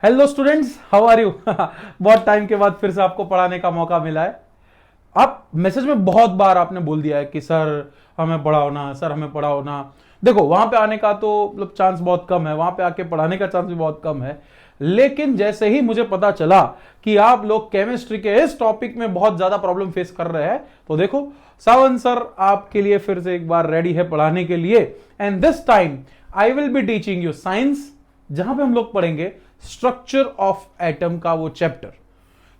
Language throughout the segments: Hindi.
Hello students, how are you. बहुत टाइम के बाद फिर से आपको पढ़ाने का मौका मिला है। आप मैसेज में बहुत बार आपने बोल दिया है कि सर हमें पढ़ाओ ना, सर हमें पढ़ाओ ना। देखो, वहां पे आने का तो मतलब चांस बहुत कम है, वहां पे आके पढ़ाने का चांस भी बहुत कम है। लेकिन जैसे ही मुझे पता चला कि आप लोग केमिस्ट्री के इस टॉपिक में बहुत ज्यादा प्रॉब्लम फेस कर रहे हैं, तो देखो सावन सर आपके लिए फिर से एक बार रेडी है पढ़ाने के लिए। And this time I will be teaching you science, जहां पे हम लोग पढ़ेंगे स्ट्रक्चर ऑफ एटम का वो चैप्टर।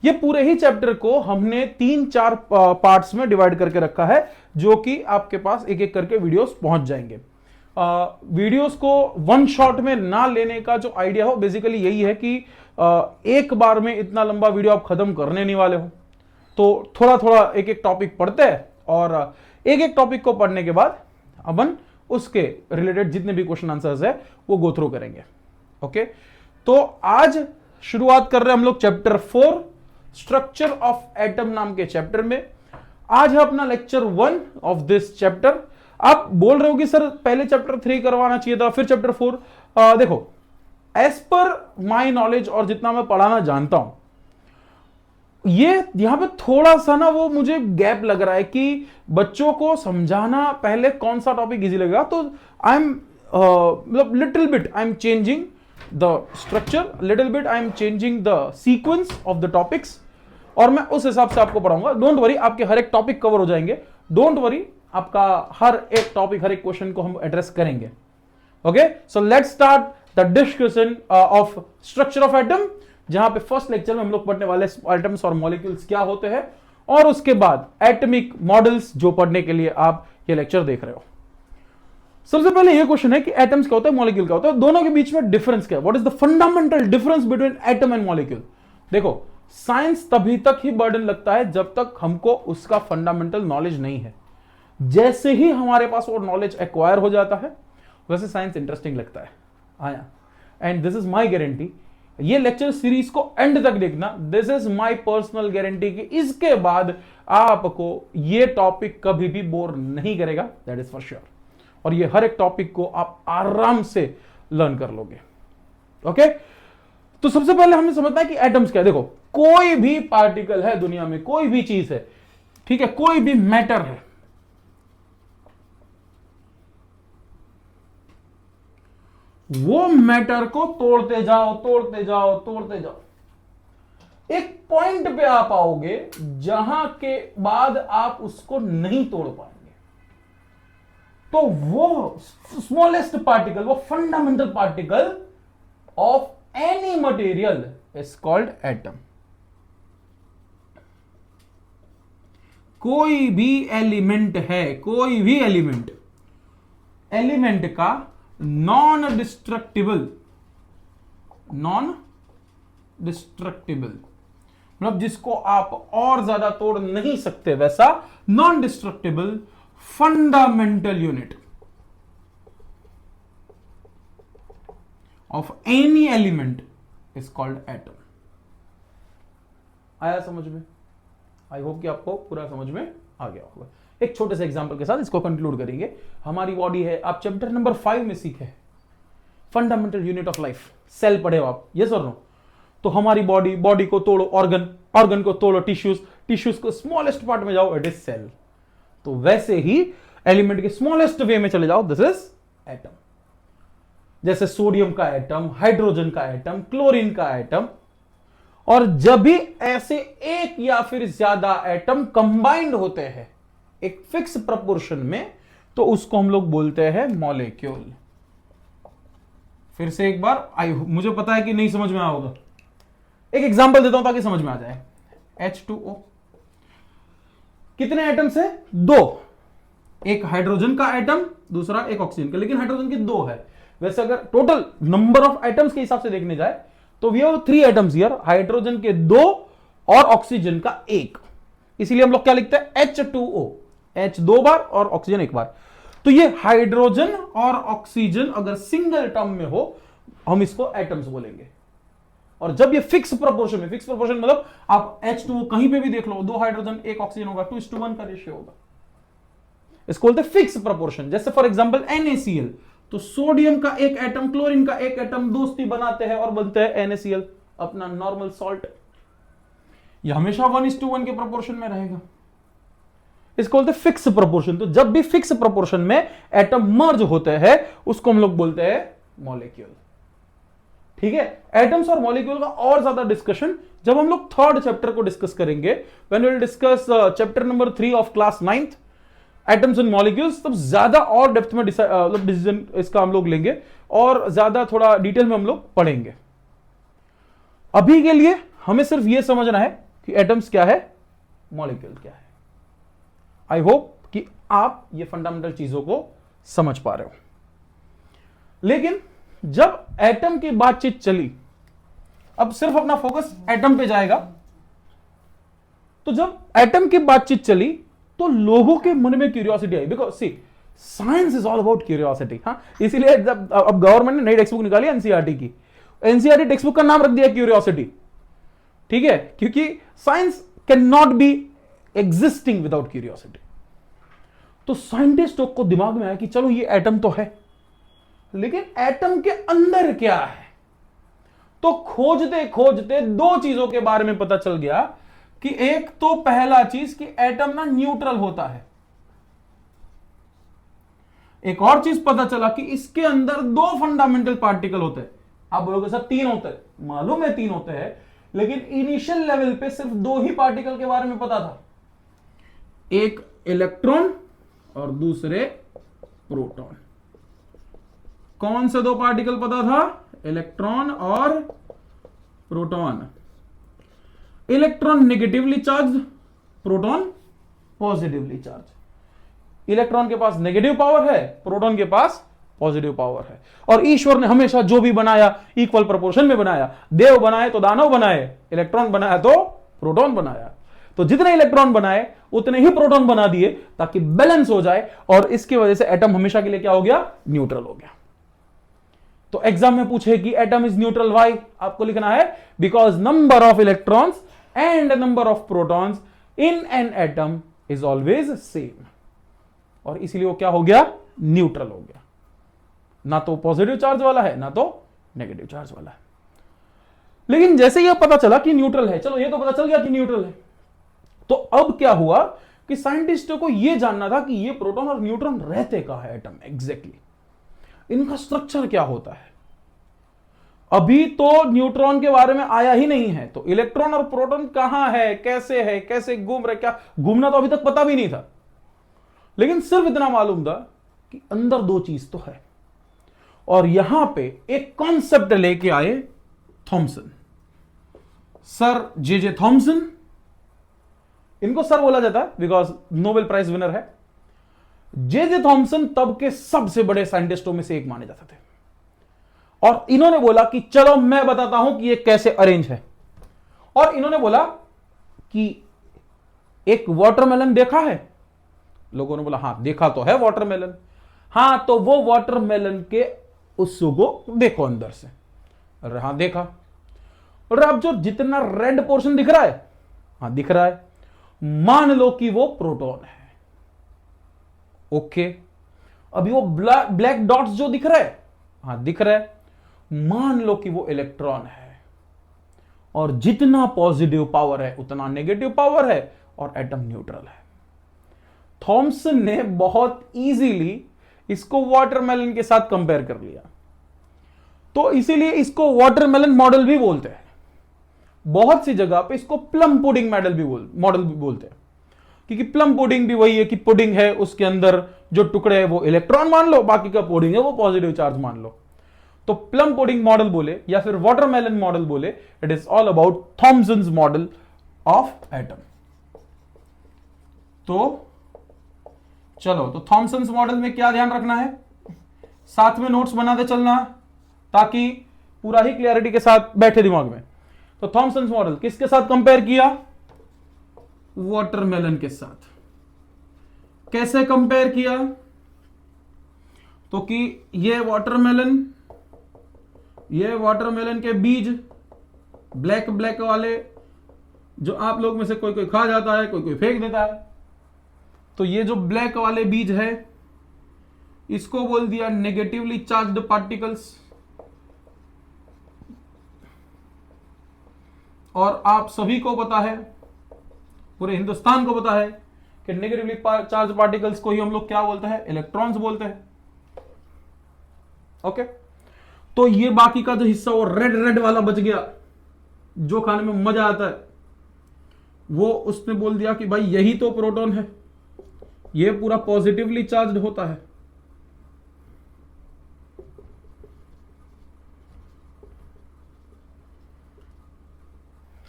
ये पूरे ही चैप्टर को हमने 3-4 पार्ट्स में डिवाइड करके रखा है, जो कि आपके पास एक एक करके वीडियोस पहुंच जाएंगे। वीडियोस को वन शॉट में ना लेने का जो आइडिया हो बेसिकली यही है कि एक बार में इतना लंबा वीडियो आप खत्म करने नहीं वाले हो, तो थोड़ा थोड़ा एक एक टॉपिक पढ़ते हैं और एक एक टॉपिक को पढ़ने के बाद अपन उसके रिलेटेड जितने भी क्वेश्चन आंसर्स है वो गो थ्रू करेंगे। ओके, तो आज शुरुआत कर रहे हैं हम लोग चैप्टर 4 स्ट्रक्चर ऑफ एटम नाम के चैप्टर में। आज है अपना लेक्चर 1 ऑफ दिस चैप्टर। आप बोल रहे हो कि सर पहले चैप्टर 3 करवाना चाहिए था, फिर चैप्टर 4। देखो, एज पर माई नॉलेज और जितना मैं पढ़ाना जानता हूं, ये यहां पे थोड़ा सा ना वो मुझे गैप लग रहा है कि बच्चों को समझाना पहले कौन सा टॉपिक इजी लगेगा। तो आई एम मतलब little bit I am changing the structure, little bit I am changing the sequence of the topics, और मैं उस हिसाब से आपको पढ़ाऊंगा। डोंट वरी, आपके हर एक टॉपिक कवर हो जाएंगे। डोंट वरी, आपका हर एक टॉपिक, हर एक क्वेश्चन को हम एड्रेस करेंगे। Okay, so let's start the discussion of structure of atom, जहां पे फर्स्ट लेक्चर में हम लोग पढ़ने वाले एटम्स और मॉलिक्यूल्स क्या होते हैं, और उसके बाद एटॉमिक मॉडल्स जो पढ़ने के लिए आप ये लेक्चर देख रहे हो। सबसे पहले ये क्वेश्चन है कि एटम्स क्या होता है, मॉलिक्यूल क्या होता है, दोनों के बीच में डिफरेंस क्या है। What is the fundamental difference between atom and molecule. देखो, साइंस तभी तक ही बर्डन लगता है जब तक हमको उसका फंडामेंटल नॉलेज नहीं है। जैसे ही हमारे पास वो नॉलेज एक्वायर हो जाता है, वैसे साइंस इंटरेस्टिंग लगता है। आया, and this is my guarantee. ये लेक्चर सीरीज को एंड तक देखना, this is my personal guarantee कि इसके बाद आपको ये टॉपिक कभी भी बोर नहीं करेगा, दैट इज फॉर श्योर। और ये हर एक टॉपिक को आप आराम से लर्न कर लोगे। ओके, तो सबसे पहले हमें समझना है कि एटम्स क्या है। देखो, कोई भी पार्टिकल है दुनिया में, कोई भी चीज है, ठीक है, कोई भी मैटर है, वो मैटर को तोड़ते जाओ तोड़ते जाओ तोड़ते जाओ, एक पॉइंट पे आप आओगे जहां के बाद आप उसको नहीं तोड़ पाएंगे। तो वो स्मॉलेस्ट पार्टिकल, वो fundamental particle of any material is called atom. कोई भी एलिमेंट है, कोई भी एलिमेंट का नॉन डिस्ट्रक्टिबल मतलब जिसको आप और ज्यादा तोड़ नहीं सकते, वैसा non destructible fundamental unit of any element is called atom. आया समझ में? आई होप कि आपको पूरा समझ में आ गया होगा। एक छोटे से एग्जांपल के साथ इसको कंक्लूड करेंगे। हमारी बॉडी है, आप चैप्टर नंबर 5 में सीखे fundamental unit of life, cell पढ़े हो आप, यस और नो? तो हमारी बॉडी को तोड़ो ऑर्गन को तोड़ो टिश्यूज को स्मॉलेस्ट पार्ट में जाओ, इट इज सेल। तो वैसे ही एलिमेंट के स्मॉलेस्ट वे में चले जाओ, दिस इज एटम। जैसे सोडियम का एटम, हाइड्रोजन का एटम, क्लोरीन का एटम। और जब भी ऐसे एक या फिर ज्यादा एटम कंबाइंड होते हैं एक फिक्स प्रपोर्शन में, तो उसको हम लोग बोलते हैं मॉलिक्यूल। फिर से एक बार, मुझे पता है कि नहीं समझ में आया होगा, एक एग्जांपल देता हूं ताकि समझ में आ जाए। H2O, कितने एटम्स है? 2। एक हाइड्रोजन का एटम, दूसरा एक ऑक्सीजन का, लेकिन हाइड्रोजन की 2 है। वैसे अगर टोटल नंबर ऑफ एटम्स के हिसाब से देखने जाए तो we have 3 atoms here, hydrogen के 2 और ऑक्सीजन का 1। इसीलिए हम लोग क्या लिखते हैं? H2O, H 2 बार और ऑक्सीजन 1 बार। तो ये हाइड्रोजन और ऑक्सीजन अगर सिंगल टर्म में हो, हम इसको एटम्स बोलेंगे। और जब ये फिक्स प्रोपोर्शन में, फिक्स प्रोपोर्शन मतलब आप H2O कहीं पे भी देख लो, 2 हाइड्रोजन 1 ऑक्सीजन होगा, 2:1 का रेशियो होगा, इसको बोलते हैं फिक्स प्रोपोर्शन। जैसे फॉर एग्जांपल NaCl, तो सोडियम का एक एटम, क्लोरीन का एक एटम दोस्ती बनाते हैं और बनते हैं NaCl, अपना नॉर्मल सॉल्ट। यह हमेशा 1:1 के प्रोपोर्शन में रहेगा। इसको बोलते हैं फिक्स प्रोपोर्शन। तो जब भी फिक्स प्रोपोर्शन में एटम मर्ज होते हैं उसको हम लोग बोलते हैं मॉलिक्यूल। ठीक है, एटम्स और मॉलिक्यूल का और ज्यादा डिस्कशन जब हम लोग थर्ड चैप्टर को डिस्कस करेंगे, when we will discuss chapter number 3 of class 9th atoms and molecules, तब ज्यादा और डेप्थ में डिसीजन इसका हम लोग लेंगे और ज्यादा थोड़ा डिटेल में हम लोग पढ़ेंगे। अभी के लिए हमें सिर्फ यह समझना है कि एटम्स क्या है, मॉलिक्यूल क्या है। आई होप कि आप ये फंडामेंटल चीजों को समझ पा रहे हो। लेकिन जब एटम की बातचीत चली, अब सिर्फ अपना फोकस एटम पे जाएगा। तो जब एटम की बातचीत चली तो लोगों के मन में क्यूरियोसिटी आई, because see science is all about curiosity. हाँ, इसीलिए जब अब गवर्नमेंट ने नई टेक्स्ट बुक निकाली एनसीईआरटी की, एनसीईआरटी टेक्स्ट बुक का नाम रख दिया क्यूरियोसिटी। ठीक है, क्योंकि science can not be existing without curiosity. तो साइंटिस्टों को दिमाग में आया कि चलो ये एटम तो है, लेकिन एटम के अंदर क्या है। तो खोजते खोजते दो चीजों के बारे में पता चल गया कि एक तो पहला चीज कि एटम ना न्यूट्रल होता है। एक और चीज पता चला कि इसके अंदर दो फंडामेंटल पार्टिकल होते हैं। आप बोलोगे सर 3 होते हैं, मालूम है 3 होते हैं, लेकिन इनिशियल लेवल पे सिर्फ 2 ही पार्टिकल के बारे में पता था, एक इलेक्ट्रॉन और दूसरे प्रोटॉन। कौन से 2 पार्टिकल पता था? इलेक्ट्रॉन और proton. Electron negatively charge, proton positively charge. Electron के पास नेगेटिव पावर है, प्रोटॉन के पास पॉजिटिव पावर है। और ईश्वर ने हमेशा जो भी बनाया इक्वल प्रोपोर्शन में बनाया। देव बनाए तो दानव बनाए, इलेक्ट्रॉन बनाया तो प्रोटॉन बनाया। तो जितने इलेक्ट्रॉन बनाए उतने ही प्रोटॉन बना दिए ताकि बैलेंस हो जाए, और इसकी वजह से एटम हमेशा के लिए क्या हो गया? न्यूट्रल हो गया। तो एग्जाम में पूछे कि एटम इज न्यूट्रल, व्हाई? आपको लिखना है because number of electrons and number of protons in an atom is always same. और इसलिए वो क्या हो गया? न्यूट्रल हो गया। ना तो पॉजिटिव चार्ज वाला है ना तो नेगेटिव चार्ज वाला है। लेकिन जैसे यह पता चला कि न्यूट्रल है, चलो ये तो पता चल गया कि न्यूट्रल है, तो अब क्या हुआ कि साइंटिस्टों को यह जानना था कि ये प्रोटॉन और न्यूट्रॉन रहते कहां है एटम एग्जैक्टली, इनका स्ट्रक्चर क्या होता है। अभी तो न्यूट्रॉन के बारे में आया ही नहीं है, तो इलेक्ट्रॉन और प्रोटॉन कहां है, कैसे घूम रहे, क्या घूमना तो अभी तक पता भी नहीं था। लेकिन सिर्फ इतना मालूम था कि अंदर 2 चीज तो है। और यहां पे एक कॉन्सेप्ट लेके आए थॉमसन, सर जे थॉमसन। इनको सर बोला जाता है बिकॉज नोबेल प्राइज विनर है। जे थॉमसन तब के सबसे बड़े साइंटिस्टों में से एक माने जाते थे। और इन्होंने बोला कि चलो मैं बताता हूं कि ये कैसे अरेंज है। और इन्होंने बोला कि एक वाटरमेलन देखा है? लोगों ने बोला हां देखा तो है वाटरमेलन। हां, तो वो वाटरमेलन के उत्सव को देखो अंदर से। अरे हाँ देखा। और अब जो जितना रेड पोर्शन दिख रहा है, हाँ दिख रहा है, मान लो कि वो प्रोटॉन है। ओके, अभी वो ब्लैक डॉट्स जो दिख रहा है, हाँ दिख रहा है, मान लो कि वो इलेक्ट्रॉन है। और जितना पॉजिटिव पावर है उतना नेगेटिव पावर है, और एटम न्यूट्रल है। थॉमसन ने बहुत इजीली इसको वाटरमेलन के साथ कंपेयर कर लिया। तो इसीलिए इसको वाटरमेलन मॉडल भी बोलते हैं। बहुत सी जगह पे इसको प्लम पुडिंग मॉडल भी बोलते हैं, क्योंकि प्लम पुडिंग भी वही है कि पुडिंग है, उसके अंदर जो टुकड़े है वो इलेक्ट्रॉन मान लो, बाकी का पुडिंग है वो पॉजिटिव चार्ज मान लो। तो प्लम पुडिंग मॉडल बोले या फिर वाटरमेलन मॉडल बोले, it is all about Thomson's model of atom. तो चलो, तो थॉमसन्स मॉडल में क्या ध्यान रखना है, साथ में नोट्स बनाते चलना ताकि पूरा ही क्लियरिटी के साथ बैठे दिमाग में। तो थॉमसन्स मॉडल किसके साथ कंपेयर किया? वाटरमेलन के साथ। कैसे कंपेयर किया? तो कि ये वाटरमेलन के बीज ब्लैक वाले, जो आप लोग में से कोई खा जाता है, कोई फेंक देता है। तो ये जो ब्लैक वाले बीज है, इसको बोल दिया नेगेटिवली चार्ज्ड पार्टिकल्स। और आप सभी को पता है, पूरे हिंदुस्तान को पता है कि नेगेटिवली चार्ज पार्टिकल्स को ही हम लोग क्या बोलते हैं, इलेक्ट्रॉन्स बोलते हैं। ओके, तो ये बाकी का जो हिस्सा वो रेड रेड वाला बच गया, जो खाने में मजा आता है, वो उसने बोल दिया कि भाई यही तो प्रोटॉन है, ये पूरा पॉजिटिवली चार्ज्ड होता है।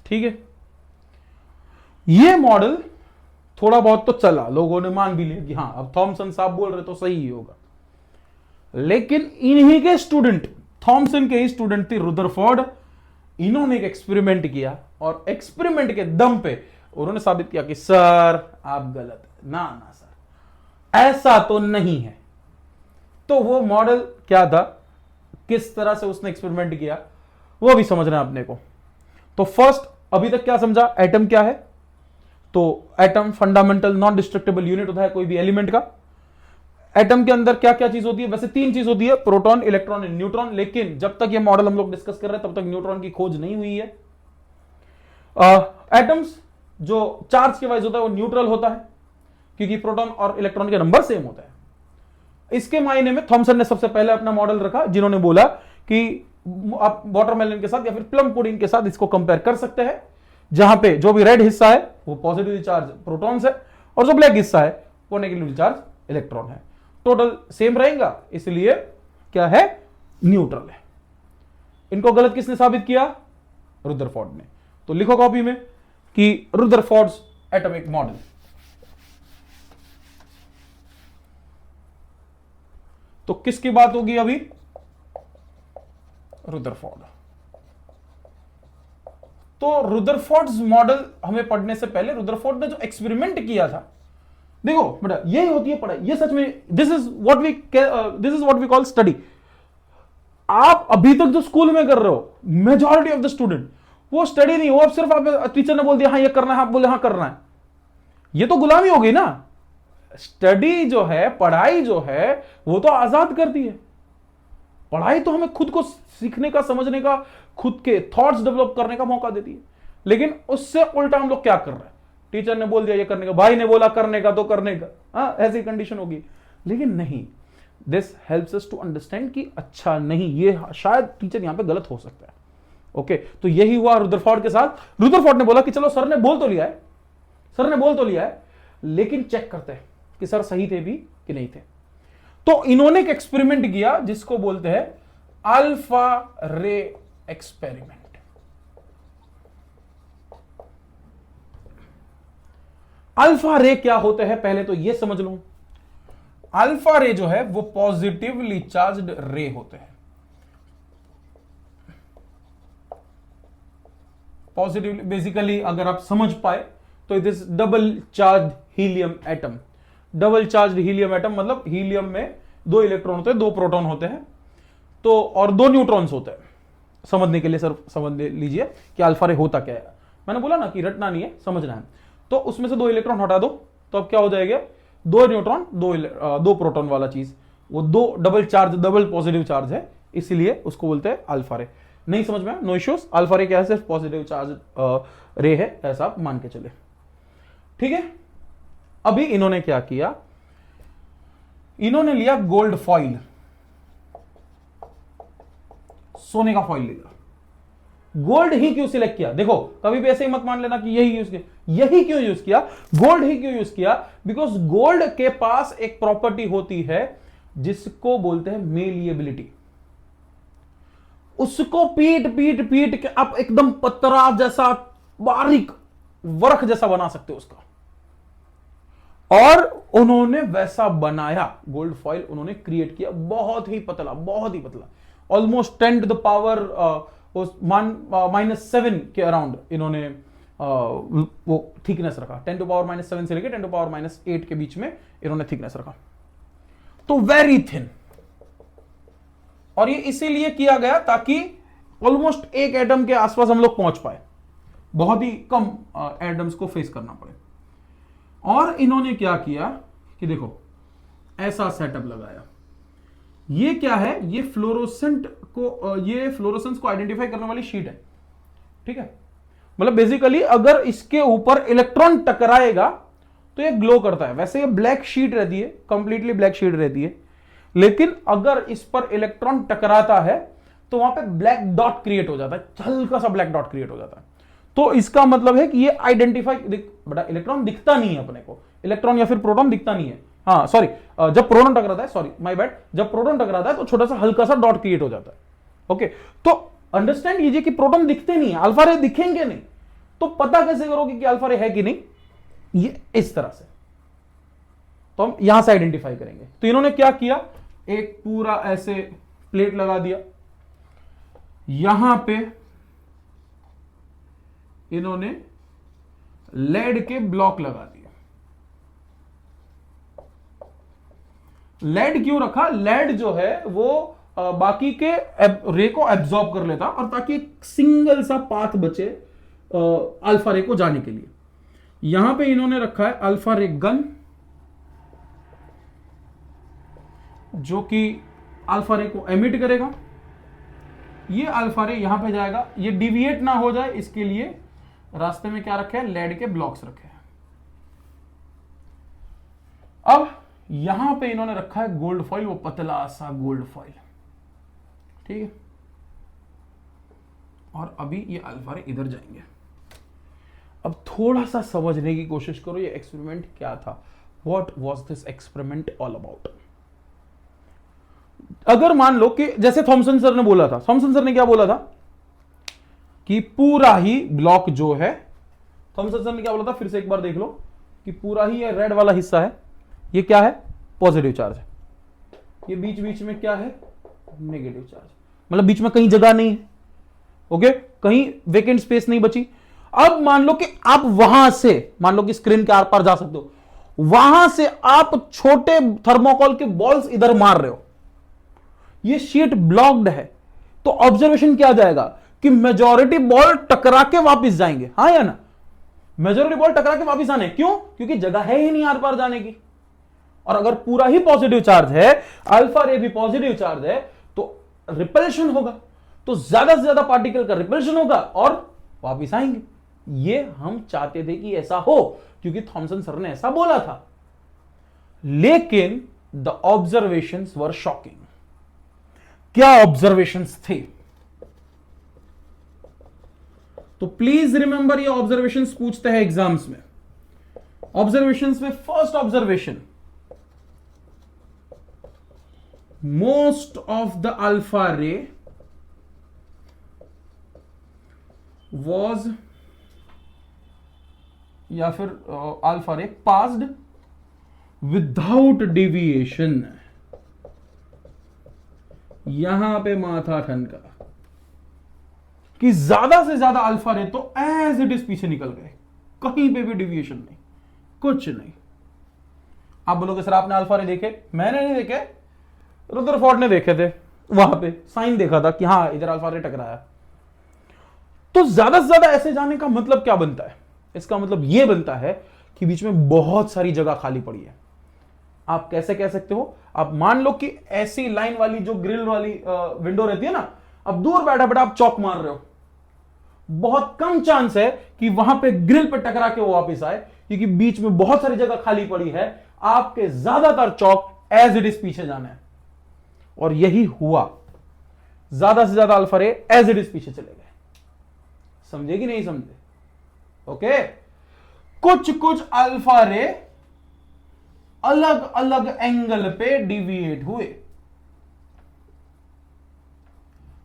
ठीक है, ये मॉडल थोड़ा बहुत तो चला, लोगों ने मान भी लिया कि हाँ अब थॉमसन साहब बोल रहे तो सही ही होगा। लेकिन इन्हीं के स्टूडेंट, थॉमसन के ही स्टूडेंट थे रुदरफोर्ड, इन्होंने एक एक्सपेरिमेंट किया और एक्सपेरिमेंट के दम पे उन्होंने साबित किया कि सर आप गलत है, ना ना सर ऐसा तो नहीं है। तो वो मॉडल क्या था, किस तरह से उसने एक्सपेरिमेंट किया, वो भी समझना है अपने को। तो फर्स्ट, अभी तक क्या समझा, एटम क्या है? तो atom fundamental non destructible unit होता है कोई भी एलिमेंट का। एटम के अंदर क्या क्या चीज होती है? वैसे 3 चीज होती है, प्रोटॉन, इलेक्ट्रॉन एंड न्यूट्रॉन। लेकिन जब तक ये मॉडल हम लोग डिस्कस कर रहे हैं तब तक न्यूट्रॉन की खोज नहीं हुई है। एटम्स जो चार्ज के वाइज होता है वो न्यूट्रल होता है, क्योंकि प्रोटॉन और इलेक्ट्रॉन के नंबर सेम होता है। इसके मायने में थॉमसन ने सबसे पहले अपना मॉडल रखा, जिन्होंने बोला कि आप वाटरमेलन के साथ या फिर प्लम पुडिंग के साथ इसको कंपेयर कर सकते हैं, जहां पे जो भी रेड हिस्सा है वो पॉजिटिवली चार्ज प्रोटॉन्स है और जो ब्लैक हिस्सा है वो नेगेटिवली चार्ज इलेक्ट्रॉन है। टोटल सेम रहेगा, इसलिए क्या है, न्यूट्रल है। इनको गलत किसने साबित किया? रुदरफोर्ड ने। तो लिखो कॉपी में कि रुदरफोर्ड्स एटॉमिक मॉडल। तो किसकी बात होगी अभी? रुदरफोर्ड। तो रुदरफोर्ड्स मॉडल हमें पढ़ने से पहले रुदरफोर्ड ने जो एक्सपेरिमेंट किया था, देखो बेटा यही होती है पढ़ाई, ये सच में this is what we call study. आप अभी तक जो स्कूल में कर रहे हो, मेजॉरिटी ऑफ द स्टूडेंट, वो स्टडी नहीं, वो अब सिर्फ आप टीचर ने बोल दिया हाँ ये करना है, आप बोले हाँ करना है, ये तो गुलामी हो गई ना। स्टडी जो है, पढ़ाई जो है, वो तो आजाद करती है। पढ़ाई तो हमें खुद को सीखने का, समझने का, खुद के थॉट्स डेवलप करने का मौका देती है। लेकिन उससे उल्टा हम लोग क्या कर रहे हैं, टीचर ने बोल दिया ये करने का, भाई ने बोला करने का तो करने का, हाँ ऐसी कंडीशन होगी। लेकिन नहीं, this helps us to understand कि अच्छा नहीं, ये शायद टीचर यहां पे गलत हो सकता है। ओके, तो यही हुआ रुदरफोर्ड के साथ। रुदरफोर्ड ने बोला कि चलो सर ने बोल तो लिया है, सर ने बोल तो लिया है, लेकिन चेक करते हैं कि सर सही थे भी कि नहीं थे। तो इन्होंने एक एक्सपेरिमेंट किया जिसको बोलते हैं अल्फा रे एक्सपेरिमेंट। अल्फा रे क्या होते हैं पहले तो ये समझ लो। अल्फा रे जो है वो पॉजिटिवली चार्ज्ड रे होते हैं। पॉजिटिवली बेसिकली अगर आप समझ पाए तो it is double charge helium atom. Double charge helium atom मतलब हीलियम में 2 इलेक्ट्रॉन होते हैं, 2 प्रोटॉन होते हैं, तो और 2 न्यूट्रॉन्स होते हैं। समझने के लिए सर समझ लीजिए कि अल्फा रे होता क्या है। मैंने बोला ना कि रटना नहीं है, समझना है। तो उसमें से 2 इलेक्ट्रॉन हटा दो तो अब क्या हो जाएगा, 2 न्यूट्रॉन 2 प्रोटॉन वाला चीज, वो 2 double charge, double positive charge है, इसलिए उसको बोलते हैं अल्फा रे। नहीं समझ में, नो इश्यूज। अल्फा रे क्या है, सिर्फ पॉजिटिव चार्ज रे है, ऐसा आप मान के चले। ठीक है, अभी इन्होंने क्या किया, इन्होंने लिया गोल्ड फॉइल, सोने का फॉइल लिया। गोल्ड ही क्यों सिलेक्ट किया? देखो कभी भी ऐसे ही मत मान लेना कि यही यूज किया। यही क्यों यूज किया, गोल्ड ही क्यों यूज किया? बिकॉज गोल्ड के पास एक प्रॉपर्टी होती है जिसको बोलते हैं मेलिएबिलिटी। उसको पीट पीट पीट के आप एकदम पतरा जैसा, बारीक वर्क जैसा बना सकते हो उसका। और उन्होंने वैसा बनाया, गोल्ड फॉइल उन्होंने क्रिएट किया, बहुत ही पतला, बहुत ही पतला, ऑलमोस्ट 10 टू द पावर -7 के अराउंड इन्होंने वो थिकनेस रखा। 10 टू पावर -7 से लेकर 10 टू पावर -8 के बीच में इन्होंने थिकनेस रखा। तो वेरी थिन। और ये इसीलिए किया गया ताकि ऑलमोस्ट 1 एटम के आसपास हम लोग पहुंच पाए, बहुत ही कम एटम्स को फेस करना पड़े। और इन्होंने क्या किया कि देखो ऐसा सेटअप लगाया, ये क्या है, ये फ्लोरोसेंट को, ये फ्लोरोसेंस को आइडेंटिफाई करने वाली शीट है, ठीक है। मतलब बेसिकली अगर इसके ऊपर इलेक्ट्रॉन टकराएगा तो ये ग्लो करता है। वैसे ये ब्लैक शीट रहती है, कंप्लीटली ब्लैक शीट रहती है, लेकिन अगर इस पर इलेक्ट्रॉन टकराता है तो वहां पे ब्लैक डॉट क्रिएट हो जाता है, हल्का सा ब्लैक डॉट क्रिएट हो जाता है। तो इसका मतलब है कि ये आइडेंटिफाई, बड़ा इलेक्ट्रॉन दिखता नहीं है अपने को, इलेक्ट्रॉन या फिर प्रोटॉन दिखता नहीं है। हाँ सॉरी, जब प्रोटॉन टकराता है, सॉरी माय बैड, जब प्रोटॉन टकराता है तो छोटा सा हल्का सा डॉट क्रिएट हो जाता है। ओके, तो अंडरस्टैंड कीजिए कि प्रोटॉन दिखते नहीं है, अल्फा रे दिखेंगे नहीं, तो पता कैसे करोगे कि अल्फा रे है कि नहीं? ये इस तरह से, तो हम यहां से आइडेंटिफाई करेंगे। तो इन्होंने क्या किया, एक पूरा ऐसे प्लेट लगा दिया, यहां पे इन्होंने लेड के ब्लॉक लगा दिए। लेड क्यों रखा? लेड जो है वो बाकी के रे को एब्जॉर्ब कर लेता, और ताकि एक सिंगल सा पाथ बचे अल्फा रे को जाने के लिए। यहां पे इन्होंने रखा है अल्फा रे गन, जो कि अल्फा रे को एमिट करेगा। ये अल्फा रे यहां पे जाएगा, ये डिविएट ना हो जाए इसके लिए रास्ते में क्या रखे हैं, लेड के ब्लॉक्स रखे हैं। अब यहां पे इन्होंने रखा है गोल्ड फॉइल, वो पतला सा गोल्ड फॉइल, ठीक है। और अभी ये अल्फा रे इधर जाएंगे। अब थोड़ा सा समझने की कोशिश करो, ये एक्सपेरिमेंट क्या था, what was this experiment all about. अगर मान लो कि जैसे थॉमसन सर ने बोला था, थॉमसन सर ने क्या बोला था कि पूरा ही ब्लॉक जो है, थॉमसन सर ने क्या बोला था, फिर से एक बार देख लो, कि पूरा ही ये रेड वाला हिस्सा है, ये क्या है, पॉजिटिव चार्ज है। ये बीच बीच में क्या है, नेगेटिव चार्ज, मतलब बीच में कहीं जगह नहीं है, ओके, कहीं वेकेंट स्पेस नहीं बची। अब मान लो कि आप वहां से, मान लो कि स्क्रीन के आर पार जा सकते हो, वहां से आप छोटे थर्मोकॉल के बॉल्स इधर मार रहे हो, ये शीट ब्लॉक्ड है, तो ऑब्जर्वेशन क्या जाएगा कि मेजॉरिटी बॉल टकरा के वापस जाएंगे, हाँ या ना? मेजॉरिटी बॉल टकरा के वापस आने, क्यों? क्योंकि जगह है ही नहीं आर पार जाने की। और अगर पूरा ही पॉजिटिव चार्ज है, अल्फा रे भी पॉजिटिव चार्ज है, तो रिपल्शन होगा, तो ज्यादा से ज्यादा पार्टिकल का रिपल्शन होगा और वापस आएंगे। ये हम चाहते थे कि ऐसा हो, क्योंकि थॉमसन सर ने ऐसा बोला था। लेकिन द ऑब्जर्वेशंस वर शॉकिंग। क्या ऑब्जर्वेशंस थे? तो प्लीज रिमेंबर, ये ऑब्जर्वेशंस पूछते हैं एग्जाम्स में। ऑब्जर्वेशंस में first observation, most of the alpha रे वॉज, या फिर अल्फा रे पास्ड विदाउट डिविएशन। यहां पे माथा ठनका कि ज्यादा से ज्यादा अल्फा रे तो एज इट इज पीछे निकल गए, कहीं पे भी डिविएशन नहीं, कुछ नहीं। आप बोलोगे सर आपने अल्फा रे देखे? मैंने नहीं देखे, रुदरफोर्ड ने देखे थे, वहां पे साइन देखा था कि हाँ इधर अल्फा रे टकराया। तो ज्यादा से ज्यादा ऐसे जाने का मतलब क्या बनता है? इसका मतलब यह बनता है कि बीच में बहुत सारी जगह खाली पड़ी है। आप कैसे कह सकते हो? आप मान लो कि ऐसी लाइन वाली जो ग्रिल वाली विंडो रहती है ना, अब दूर बैठा बैठा आप चौक मार रहे हो, बहुत कम चांस है कि वहां पे ग्रिल पे टकरा के वो वापस आए, क्योंकि बीच में बहुत सारी जगह खाली पड़ी है। आपके ज्यादातर चौक एज इट इज पीछे जाना है, और यही हुआ। ज्यादा से ज्यादा alpha ray as it is पीछे चले गए। समझे कि नहीं समझे? ओके, कुछ कुछ अल्फा रे अलग अलग एंगल पे डिविएट हुए।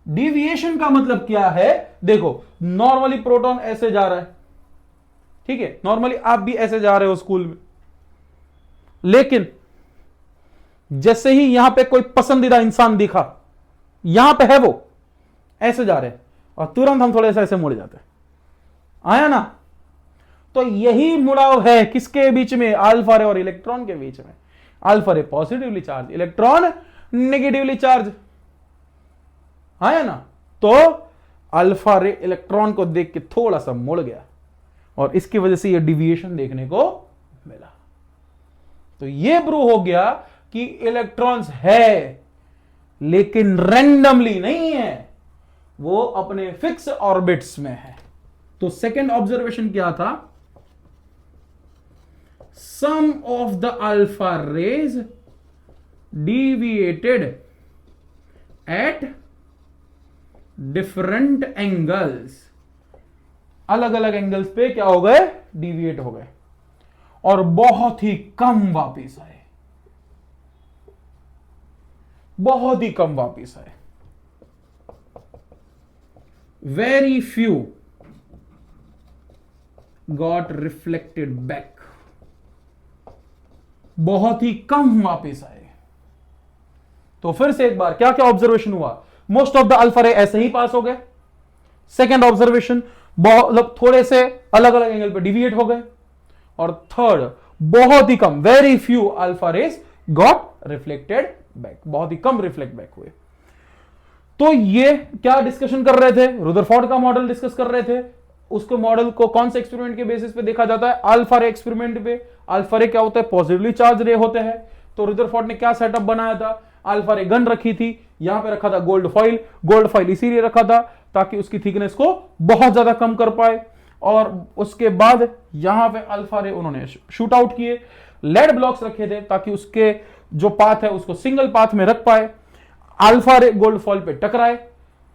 डिविएशन का मतलब क्या है? देखो, नॉर्मली प्रोटॉन ऐसे जा रहा है, ठीक है, नॉर्मली आप भी ऐसे जा रहे हो स्कूल में, लेकिन जैसे ही यहां पे कोई पसंदीदा इंसान दिखा, यहां पे है वो, ऐसे जा रहे हैं, और तुरंत हम थोड़े ऐसे मुड़ जाते हैं, आया ना? तो यही मुड़ाव है किसके बीच में? अल्फा रे और इलेक्ट्रॉन के बीच में। अल्फा रे positively charge, electron negatively charge, आया ना? तो अल्फा रे इलेक्ट्रॉन को देख के थोड़ा सा मुड़ गया, और इसकी वजह से यह डिविएशन देखने को मिला। तो यह प्रूव हो गया कि इलेक्ट्रॉन्स है, लेकिन रैंडमली नहीं है, वो अपने फिक्स ऑर्बिट्स में है। तो सेकेंड ऑब्जर्वेशन क्या था? Some of the alpha rays deviated at different angles, अलग अलग एंगल्स पे क्या हो गए? डिविएट हो गए और बहुत ही कम वापिस आए, बहुत ही कम वापिस आए। Very few got reflected back, बहुत ही कम वापिस आए। तो फिर से एक बार क्या क्या ऑब्जर्वेशन हुआ? मोस्ट ऑफ द अल्फा रे ऐसे ही पास हो गए। सेकेंड ऑब्जर्वेशन, मतलब थोड़े से अलग अलग एंगल पे डिविएट हो गए। और थर्ड, बहुत ही कम, very few alpha rays got reflected back, बहुत ही कम रिफ्लेक्ट बैक हुए। तो ये क्या डिस्कशन कर रहे थे? रुदरफोर्ड का मॉडल डिस्कस कर रहे थे। उसको मॉडल को कौन से एक्सपेरिमेंट के बेसिस पे देखा जाता है? अल्फा रे एक्सपेरिमेंट पे। अल्फा रे क्या होता है? पॉजिटिवली चार्ज रे होते हैं। तो रुदरफोर्ड ने क्या सेटअप बनाया था? अल्फा रे गन रखी थी, यहां पे रखा था गोल्ड फॉइल। गोल्ड फॉइल इसीलिए रखा था ताकि उसकी थिकनेस को बहुत ज्यादा कम कर पाए। और उसके बाद यहां पे अल्फा रे उन्होंने शूट आउट किए। लेड ब्लॉक्स रखे थे ताकि उसके जो पाथ है उसको सिंगल पाथ में रख पाए। अल्फा रे गोल्ड फॉइल पे टकराए।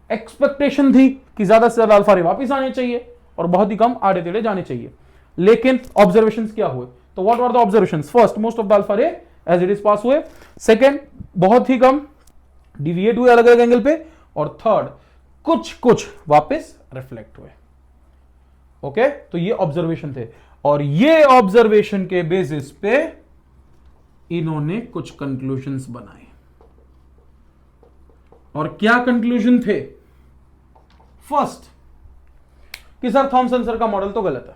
एक्सपेक्टेशन थी कि ज्यादा से ज्यादा अल्फा रे वापिस आने चाहिए और बहुत ही कम आड़े टेढ़े जाने चाहिए। लेकिन ऑब्जर्वेशंस क्या हुए? तो what were the observations? First, most of the alpha ray as it is pass हुए। सेकेंड, बहुत ही कम डिविएट हुए अलग अलग एंगल पे। और थर्ड, कुछ कुछ वापस रिफ्लेक्ट हुए। ओके, तो ये ऑब्जर्वेशन थे और ये ऑब्जर्वेशन के बेसिस पे इन्होंने कुछ कंक्लूजन्स बनाए। और क्या कंक्लूजन थे? फर्स्ट, कि सर थॉमसन सर का मॉडल तो गलत है,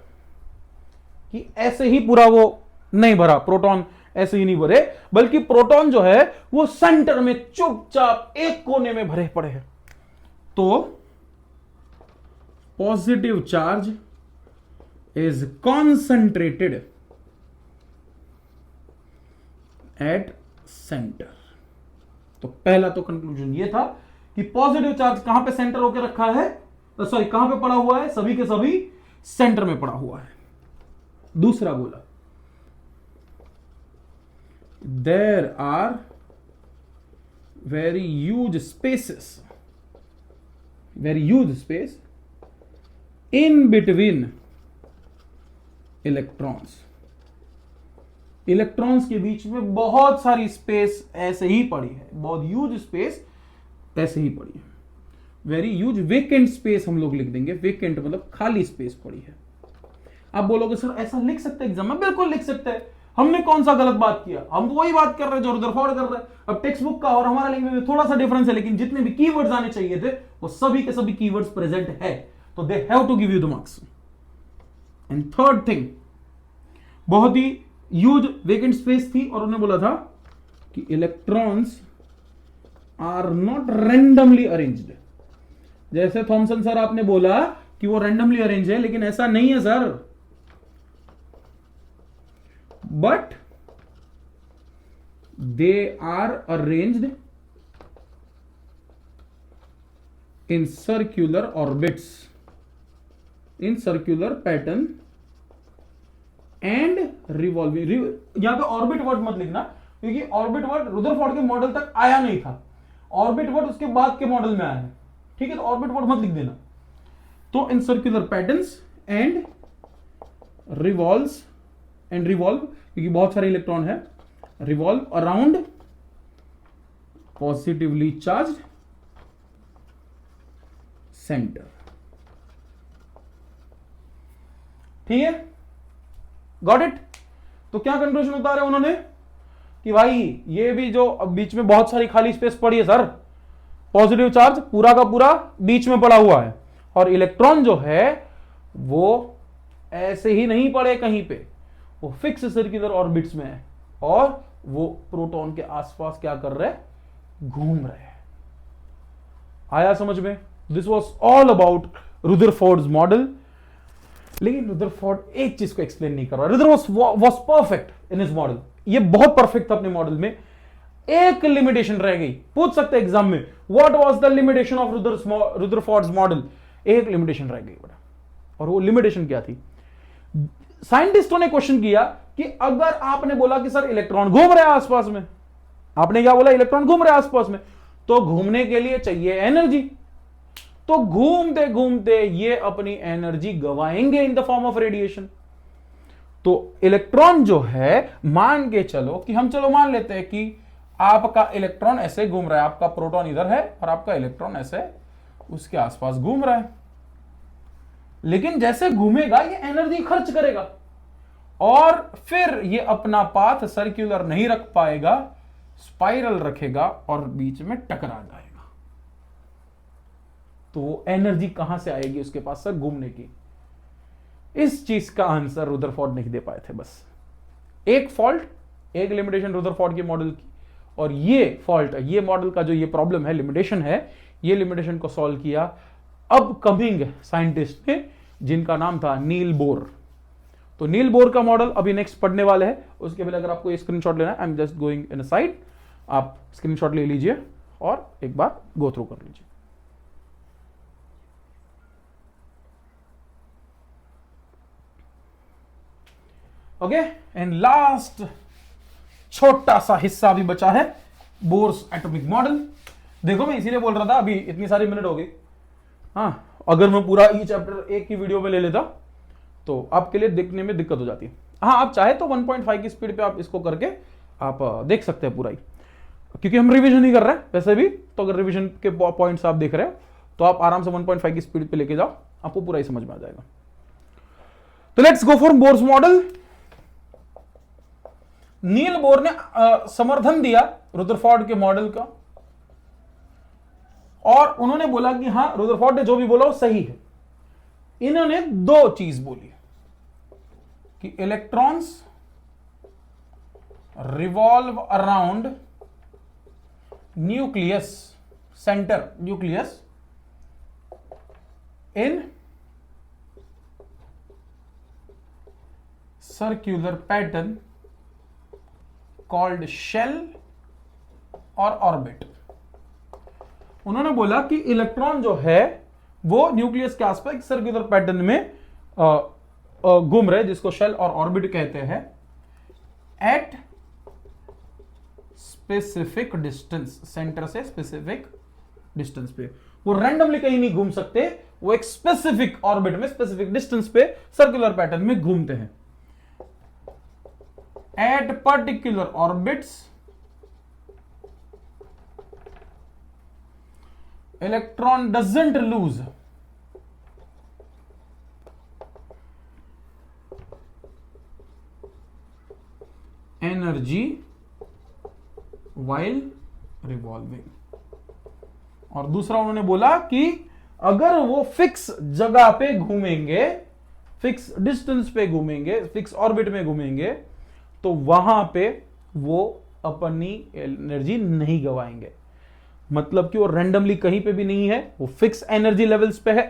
कि ऐसे ही पूरा वो नहीं भरा, प्रोटॉन ऐसे ही नहीं भरे, बल्कि प्रोटॉन जो है वो सेंटर में चुपचाप एक कोने में भरे पड़े हैं। तो positive charge is concentrated at centre. तो पहला तो कंक्लूजन ये था कि पॉजिटिव चार्ज कहां पे सेंटर होकर रखा है, सॉरी कहां पे पड़ा हुआ है? सभी के सभी सेंटर में पड़ा हुआ है। दूसरा बोला, there are very huge spaces, very huge space in between electrons, electrons के बीच में बहुत सारी स्पेस ऐसे ही पड़ी है, बहुत ह्यूज स्पेस ऐसे ही पड़ी है। वेरी ह्यूज वेकेंट स्पेस हम लोग लिख देंगे, वेकेंट मतलब खाली स्पेस पड़ी है। आप बोलोगे सर ऐसा लिख सकते हैं एग्जाम में? बिल्कुल लिख सकते हैं। हमने कौन सा गलत बात किया? हम तो वही बात कर रहे हैं जो रुदरफोर्ड कर रहे हैं। अब टेक्स्ट बुक का और हमारा लैंग्वेज में थोड़ा सा डिफरेंस है, लेकिन जितने भी कीवर्ड्स आने चाहिए थे वो सभी के सभी कीवर्ड्स प्रेजेंट है, तो they have to give you the marks. And third thing, बहुत ही ह्यूज वेकेंट स्पेस थी और उन्होंने बोला था कि electrons are not randomly arranged. जैसे थॉमसन सर आपने बोला कि वो रैंडमली अरेंज है, लेकिन ऐसा नहीं है sir. But they are arranged in circular orbits, in circular pattern and revolving. यहां पे ऑर्बिट वर्ड मत लिखना, क्योंकि ऑर्बिट वर्ड रुदरफोर्ड के मॉडल तक आया नहीं था। ऑर्बिट वर्ड उसके बाद के मॉडल में आया है, ठीक है? तो ऑर्बिट वर्ड मत लिख देना। तो in circular patterns and revolves, and revolve क्योंकि बहुत सारे इलेक्ट्रॉन है, revolve around positively charged centre. ठीक है, गॉट इट? तो क्या कंक्लूजन उतारे उन्होंने कि भाई ये भी जो बीच में बहुत सारी खाली स्पेस पड़ी है सर, पॉजिटिव चार्ज पूरा का पूरा बीच में पड़ा हुआ है, और इलेक्ट्रॉन जो है वो ऐसे ही नहीं पड़े कहीं पे, वो फिक्स सर्कुलर ऑर्बिट्स में है और वो प्रोटॉन के आसपास क्या कर रहे हैं? घूम रहे हैं। आया समझ में? This was all about Rutherford's model. लेकिन रुदरफोर्ड एक चीज को एक्सप्लेन नहीं कर रहा। Rutherford was perfect in his model, ये बहुत परफेक्ट था अपने मॉडल में। एक लिमिटेशन रह गई, पूछ सकते एग्जाम में, what was the limitation of Rutherford's model, एक लिमिटेशन रह गई बेटा, और वो लिमिटेशन क्या थी? साइंटिस्टों ने क्वेश्चन किया कि अगर आपने बोला कि सर इलेक्ट्रॉन घूम रहे हैं आसपास में, आपने क्या बोला, इलेक्ट्रॉन घूम रहे हैं आसपास में, तो घूमने के लिए चाहिए एनर्जी, तो घूमते घूमते ये अपनी एनर्जी गवाएंगे in the form of radiation. तो इलेक्ट्रॉन जो है, मान के चलो कि हम चलो मान लेते हैं कि आपका इलेक्ट्रॉन ऐसे घूम रहा है, आपका प्रोटॉन इधर है और आपका इलेक्ट्रॉन ऐसे उसके आसपास घूम रहा है, लेकिन जैसे घूमेगा ये एनर्जी खर्च करेगा और फिर ये अपना पाथ सर्कुलर नहीं रख पाएगा, स्पाइरल रखेगा और बीच में टकरा जाएगा। तो वो एनर्जी कहां से आएगी उसके पास सर घूमने की? इस चीज का आंसर रुदरफोर्ड नहीं दे पाए थे। बस एक फॉल्ट, एक लिमिटेशन रुदरफोर्ड के मॉडल की, और ये फॉल्ट, ये मॉडल का जो ये प्रॉब्लम है, लिमिटेशन है, ये लिमिटेशन को सॉल्व किया अब कमिंग साइंटिस्ट ने, जिनका नाम था नील बोर। तो नील बोर का मॉडल अभी नेक्स्ट पढ़ने वाले हैं। उसके पहले अगर आपको ये स्क्रीनशॉट लेना है, I am just going in a side, आप स्क्रीनशॉट ले लीजिए और एक बार गो थ्रू कर लीजिए। ओके, एंड लास्ट छोटा सा हिस्सा भी बचा है, बोर्स एटॉमिक मॉडल। देखो मैं इसीलिए बोल रहा था अभी इतनी सारी मिनट हो गई। हाँ, अगर मैं पूरा ई चैप्टर एक की वीडियो में ले लेता तो आपके लिए देखने में दिक्कत हो जाती है। हाँ, आप चाहे तो 1.5 की स्पीड पे आप इसको करके आप देख सकते हैं पूरा ही, क्योंकि हम रिवीजन ही कर रहे हैं वैसे भी। तो अगर रिवीजन के पॉइंट्स आप देख रहे हो तो आप आराम से 1.5 की स्पीड पे लेके जाओ, आपको पूरा ही समझ में आ जाएगा। तो let's go for Bohr's model. Niels Bohr ने समर्थन दिया रुदरफोर्ड के मॉडल का, और उन्होंने बोला कि हां, रुदरफोर्ड ने जो भी बोला वो सही है। इन्होंने दो चीज बोली कि electrons revolve around nucleus, centre nucleus, in circular pattern called shell और ऑर्बिट। उन्होंने बोला कि इलेक्ट्रॉन जो है वो न्यूक्लियस के आसपास एक सर्कुलर पैटर्न में घूम रहे, जिसको शेल और ऑर्बिट कहते हैं, एट स्पेसिफिक डिस्टेंस, सेंटर से स्पेसिफिक डिस्टेंस पे। वो रैंडमली कहीं नहीं घूम सकते, वो एक स्पेसिफिक ऑर्बिट में, स्पेसिफिक डिस्टेंस पे सर्कुलर पैटर्न में घूमते हैं। At particular orbits electron doesn't lose energy while revolving। और दूसरा उन्होंने बोला कि अगर वो फिक्स जगह पे घूमेंगे, फिक्स डिस्टेंस पे घूमेंगे, फिक्स ऑर्बिट में घूमेंगे, तो वहां पे वो अपनी एनर्जी नहीं गवाएंगे। मतलब कि वो रैंडमली कहीं पे भी नहीं है, वो फिक्स एनर्जी लेवल्स पे है।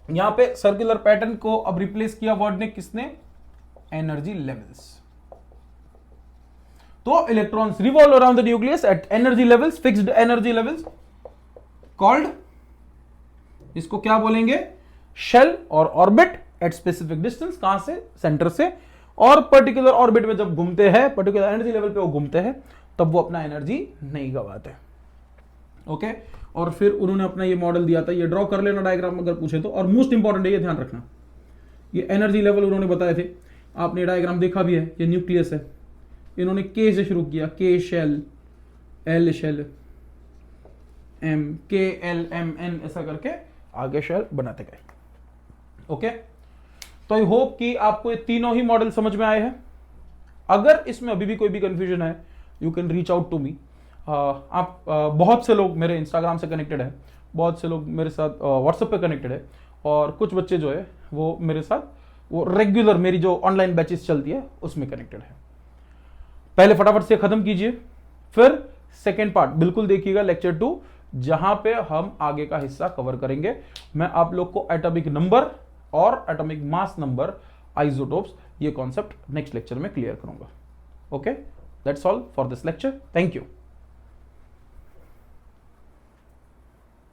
यहां पे सर्कुलर पैटर्न को अब रिप्लेस किया वर्ड ने, किसने? Energy levels. तो electrons revolve around the nucleus at energy levels, fixed energy levels, called, इसको क्या बोलेंगे? शेल और ऑर्बिट एट स्पेसिफिक डिस्टेंस। कहां से? सेंटर से। और पर्टिकुलर ऑर्बिट में जब घूमते हैं, पर्टिकुलर एनर्जी लेवल पे वो घूमते हैं, तब वो अपना एनर्जी नहीं गवाते। ओके, और फिर उन्होंने अपना ये मॉडल दिया था, ये ड्रॉ कर लेना डायग्राम अगर पूछे तो। और मोस्ट इंपॉर्टेंट है, ये ध्यान रखना, ये एनर्जी लेवल उन्होंने बताए थे, आपने डायग्राम देखा भी है। ये न्यूक्लियस है, इन्होंने के से शुरू किया, के शेल, एल शेल, एम, के एल एम एन, ऐसा करके आगे शेल बनाते गए। ओके, तो आई होप कि आपको ये तीनों ही मॉडल समझ में आए हैं। अगर इसमें अभी भी कोई भी कंफ्यूजन है, you can reach out to me. आप बहुत से लोग मेरे इंस्टाग्राम से कनेक्टेड है, बहुत से लोग मेरे साथ व्हाट्सएप पे कनेक्टेड है, और कुछ बच्चे जो है वो मेरे साथ वो रेगुलर मेरी जो ऑनलाइन बैचेस चलती है उसमें कनेक्टेड है। पहले फटाफट से खत्म कीजिए, फिर सेकेंड पार्ट बिल्कुल देखिएगा, लेक्चर 2, जहां पे हम आगे का हिस्सा कवर करेंगे। मैं आप लोग को एटॉमिक नंबर और एटॉमिक मास नंबर आइसोटोप्स, ये कॉन्सेप्ट नेक्स्ट लेक्चर में क्लियर करूंगा। Okay, that's all for this lecture, thank you.